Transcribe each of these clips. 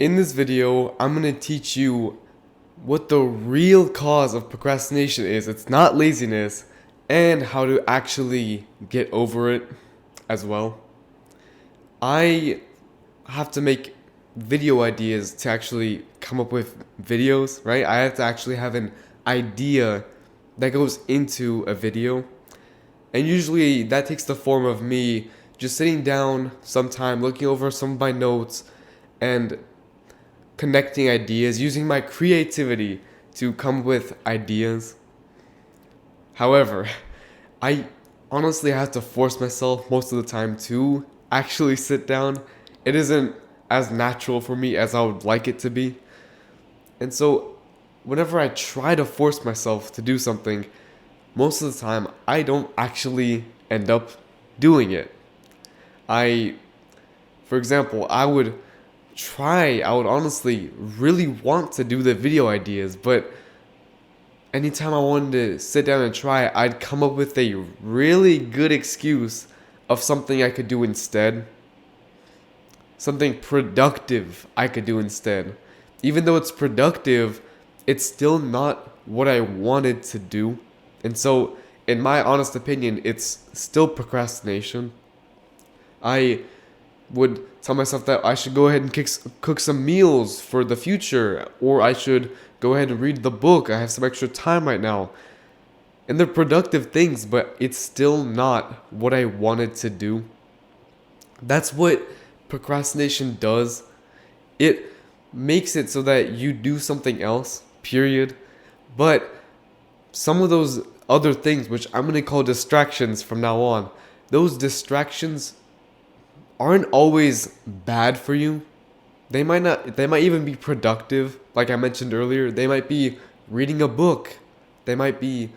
In this video, I'm going to teach you what the real cause of procrastination is. It's not laziness, and how to actually get over it as well. I have to make video ideas to actually come up with videos, right? I have to actually have an idea that goes into a video. And usually that takes the form of me just sitting down sometime, looking over some of my notes, and connecting ideas, using my creativity to come with ideas. However, I honestly have to force myself most of the time to actually sit down. It isn't as natural for me as I would like it to be. And so, whenever I try to force myself to do something, most of the time I don't actually end up doing it. For example, I would honestly really want to do the video ideas, but anytime I wanted to sit down and try, I'd come up with a really good excuse of something I could do instead. Something productive I could do instead. Even though it's productive, it's still not what I wanted to do. And so, in my honest opinion, it's still procrastination. I would tell myself that I should go ahead and cook some meals for the future, or I should go ahead and read the book. I have some extra time right now. And they're productive things, but it's still not what I wanted to do. That's what procrastination does. It makes it so that you do something else, period. But some of those other things, which I'm going to call distractions from now on, those distractions aren't always bad for you. They might even be productive. Like I mentioned earlier, they might be reading a book. They might be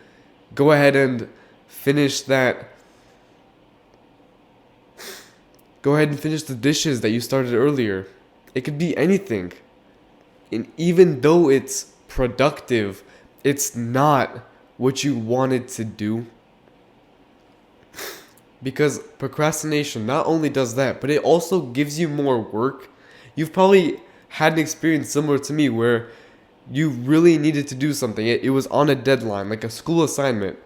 go ahead and finish that. Go ahead and finish the dishes that you started earlier. It could be anything. And even though it's productive, it's not what you wanted to do. Because procrastination not only does that, but it also gives you more work. You've probably had an experience similar to me where you really needed to do something. It was on a deadline, like a school assignment,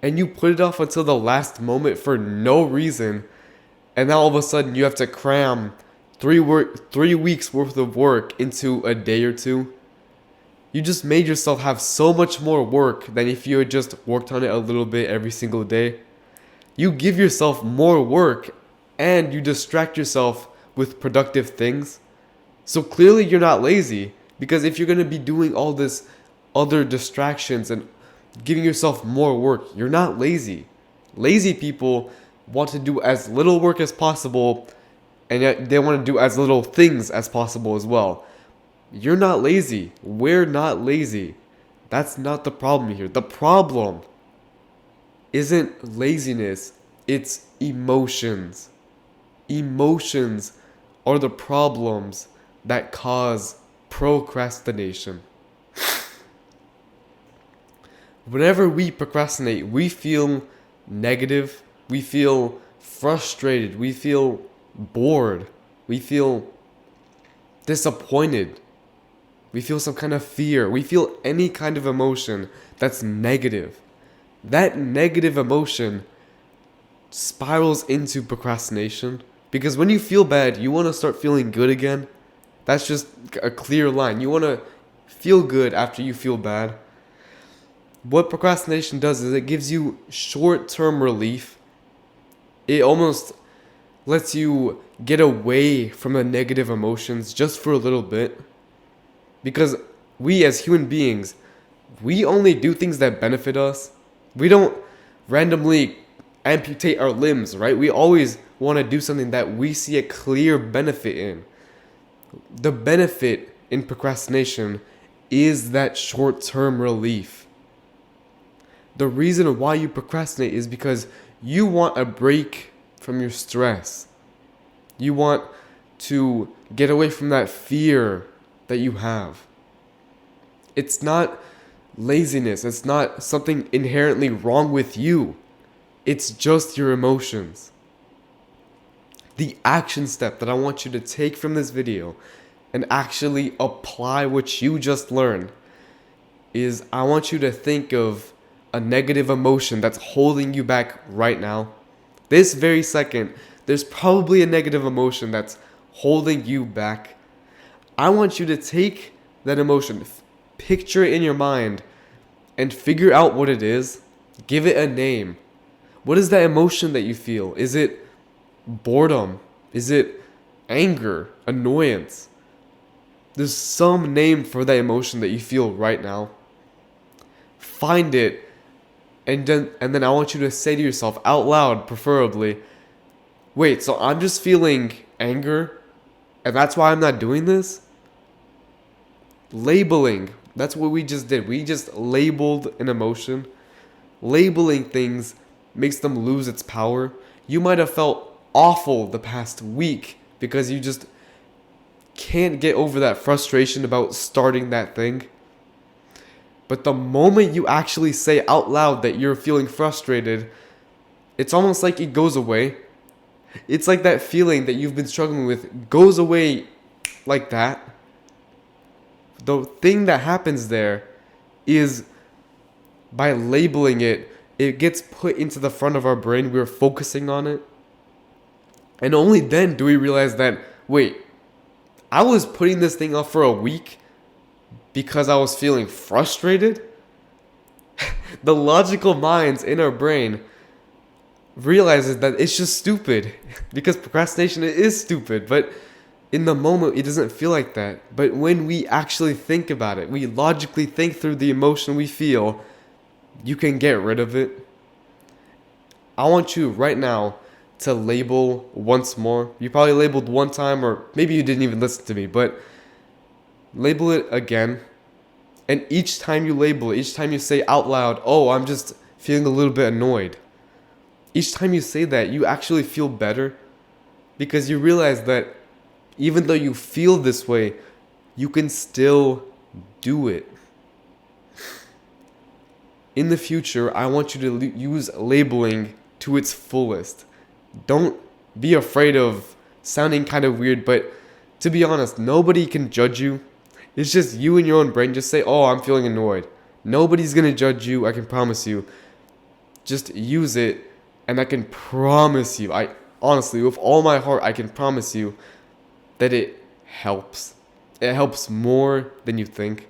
and you put it off until the last moment for no reason, and now all of a sudden you have to cram 3 weeks worth of work into a day or two. You just made yourself have so much more work than if you had just worked on it a little bit every single day. You give yourself more work and you distract yourself with productive things. So clearly you're not lazy, because if you're going to be doing all this other distractions and giving yourself more work, you're not lazy. Lazy people want to do as little work as possible, and yet they want to do as little things as possible as well. You're not lazy. We're not lazy. That's not the problem here. The problem isn't laziness, it's emotions. Emotions are the problems that cause procrastination. Whenever we procrastinate, we feel negative, we feel frustrated, we feel bored, we feel disappointed, we feel some kind of fear, we feel any kind of emotion that's negative. That negative emotion spirals into procrastination, because when you feel bad, you want to start feeling good again. That's just a clear line. You want to feel good after you feel bad. What procrastination does is it gives you short-term relief. It almost lets you get away from the negative emotions just for a little bit. Because we as human beings, we only do things that benefit us. We don't randomly amputate our limbs, right? We always want to do something that we see a clear benefit in. The benefit in procrastination is that short-term relief. The reason why you procrastinate is because you want a break from your stress. You want to get away from that fear that you have. It's not laziness. It's not something inherently wrong with you. It's just your emotions. The action step that I want you to take from this video and actually apply what you just learned is I want you to think of a negative emotion that's holding you back right now. This very second, there's probably a negative emotion that's holding you back. I want you to take that emotion, picture it in your mind, and figure out what it is. Give it a name. What is that emotion that you feel? Is it boredom? Is it anger? Annoyance? There's some name for that emotion that you feel right now. Find it, and then I want you to say to yourself out loud, preferably, wait, so I'm just feeling anger, and that's why I'm not doing this? Labeling. That's what we just did. We just labeled an emotion. Labeling things makes them lose its power. You might have felt awful the past week because you just can't get over that frustration about starting that thing. But the moment you actually say out loud that you're feeling frustrated, it's almost like it goes away. It's like that feeling that you've been struggling with goes away like that. The thing that happens there is by labeling it, it gets put into the front of our brain. We're focusing on it. And only then do we realize that, wait, I was putting this thing off for a week because I was feeling frustrated? The logical minds in our brain realizes that it's just stupid because procrastination is stupid, but in the moment it doesn't feel like that. But when we actually think about it, we logically think through the emotion we feel, you can get rid of it. I want you right now to label once more. You probably labeled one time, or maybe you didn't even listen to me, but label it again. And each time you label it, each time you say out loud, oh, I'm just feeling a little bit annoyed. Each time you say that, you actually feel better because you realize that even though you feel this way, you can still do it. In the future, I want you to use labeling to its fullest. Don't be afraid of sounding kind of weird, but to be honest, nobody can judge you. It's just you and your own brain. Just say, oh, I'm feeling annoyed. Nobody's going to judge you, I can promise you. Just use it, and I can promise you, I honestly, with all my heart, I can promise you that it helps. It helps more than you think.